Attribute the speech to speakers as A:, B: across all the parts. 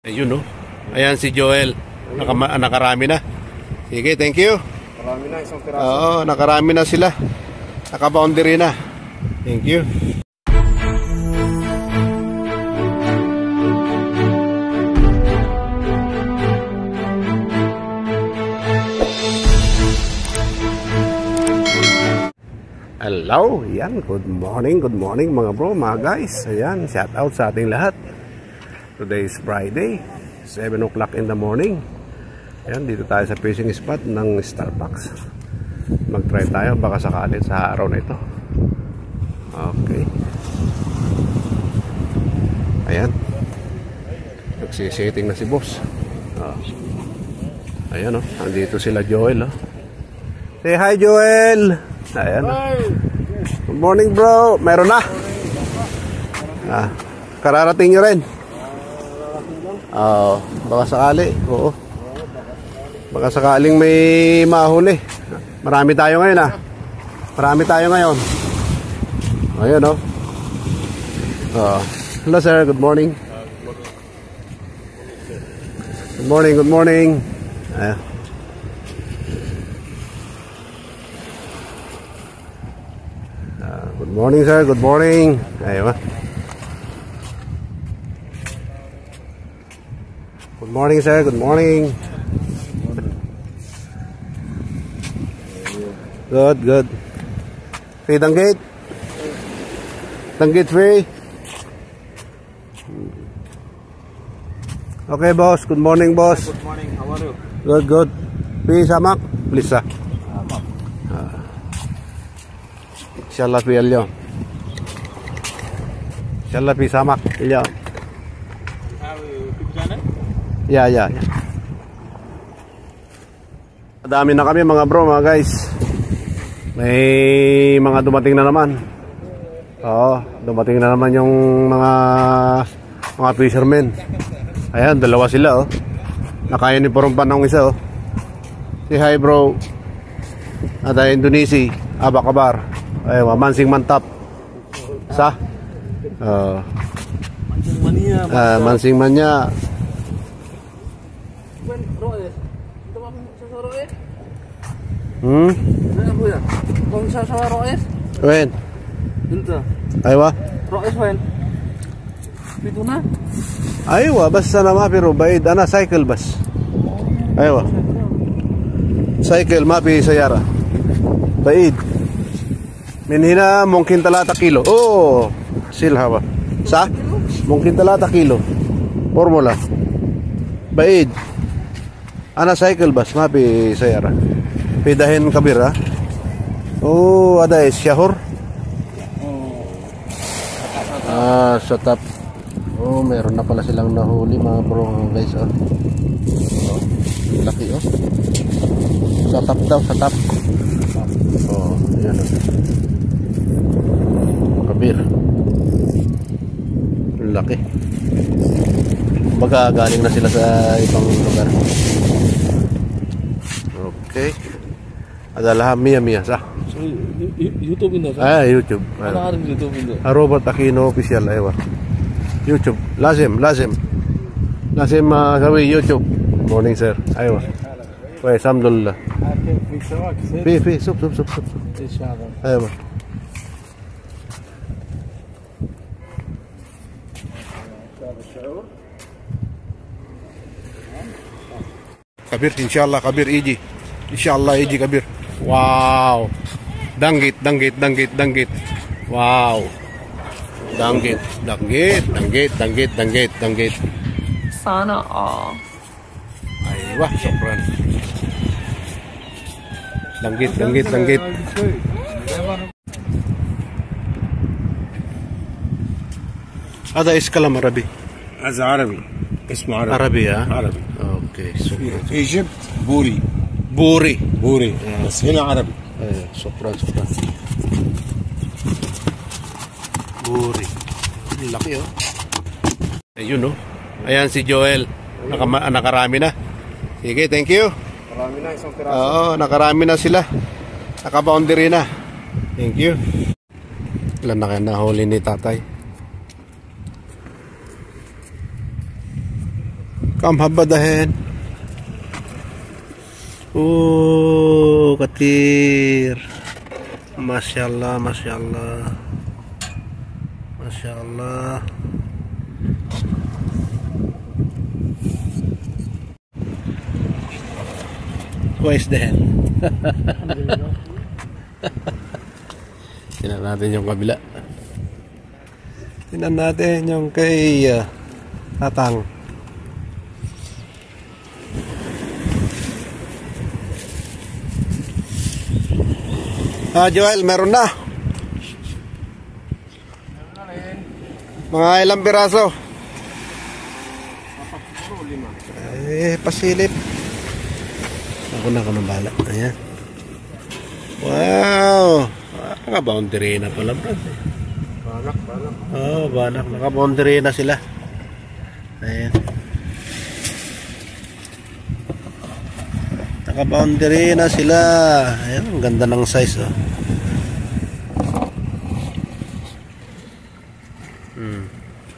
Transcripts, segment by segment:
A: Ayun, no? Ayan si Joel. Nakarami na. Sige, thank you.
B: Marami na, isang piraso.
A: Oo, nakarami na sila. Nakaboundary na. Thank you. Hello, yan, good morning mga bro, mga guys. Ayan, shout out sa ating lahat. Today is Friday, 7 o'clock in the morning. Ayan, dito tayo sa fishing spot ng Starbucks. Mag-try tayo, baka sakali sa araw na ito. Okay. Ayan, nagsisitting na si boss. Ayan, andito sila Joel. Say hi, Joel. Ayan. Good morning, bro. Meron na. Kararating nyo rin. Baka sakali. Oo. Baka sakaling may mahuli. Marami tayo ngayon, Marami tayo ngayon. Ayun, hello, sir. Good morning. Good morning, good morning. Ayan. Good morning, sir. Good morning. Ayun. Good morning, sir. Good morning. Good, good. Free tanggit? Tanggit free? Okay, boss. Good morning, boss.
B: Good morning, how are you?
A: Good, good. Free samak? Please, Inshallah fi اليوم. Inshallah fi samak اليوم. Yeah. Dami na kami mga bro, mga guys. May mga dumating na naman. Dumating na naman yung mga fishermen. Ayan, dalawa sila, Naka-uniform pa ng isa, Say hi, bro. Ada Indonesia, Aba Kabar. Aywa, Mansing Mantap. Sa?
B: Mansing Mania.
A: Mansing Mania.
B: Kung sa Roes?
A: Wen?
B: Ito.
A: Aywa?
B: Roes, wen? Pito na?
A: Aywa, basta nama pero baid. Cycle bus. Aywa. Cycle, mapi sayara. Baid. Min hina mungkin 3 kilo. Silhawa. Sa? Mungkin 3 kilo. Formula. Baid. Cycle bus, mapi sayara. Pidahin kabira. Ada syahur. Satap. Meron na pala silang nahuli mga bro, guys, laki, Satap daw, satap. Ayan, kabir. Laki. Baga galing na sila sa ibang lugar. Okay. Adalah Mia sa.
B: So, YouTube ini
A: YouTube.
B: Ano harus YouTube ini?
A: Robert Aquino official, aywa. YouTube. Lazim sabi YouTube. Morning, sir. Aywa. Wait, alhamdulillah. في سوب
B: ان شاء الله.
A: ايوه كبير ان شاء الله. كبير يجي ان شاء الله. يجي كبير. واو. دنجت. واو. دنجت.
C: Sana
A: ايوه شكرا. دنجت. هذا ايش كلام عربي؟
B: هذا عربي، اسمه
A: عربي.
B: عربي.
A: اوكي، شكرا.
B: ايجيبت بوري. بس هنا عربي.
A: شكرا. Buri. Laki, Ayun, Ayan si Joel. Nakarami na. Sige, thank you.
B: Marami na, isang piraso.
A: Nakarami na sila. Nakaboundary na. Thank you. Ilan na kayo nahuli ni tatay? Kam habadahin. Katir. Masyaallah, masyaallah. Masyaallah. Kuwais din. Tingnan natin yung kabila. Tingnan natin yung kay Tatang. Joel, meron na. Mga ilang piraso? Pasilip. Ako ng bala. Ayan. Wow. Naka-boundary na pala, bro.
B: Banak.
A: Banak. Naka-boundary na sila. Ayan. Naka-boundary na sila. Ayan, ang ganda ng size, oh.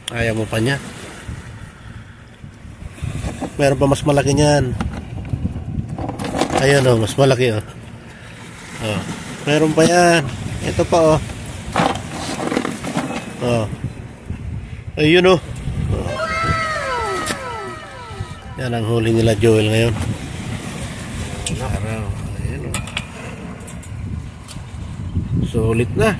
A: Ayaw mo pa niya. Meron pa mas malaki niyan. Ayan, oh, mas malaki, oh. Meron pa yan. Ito pa, oh. Ayun, oh. Yan ang huli nila Joel ngayon. Araw. Ayan, oh. Sulit na.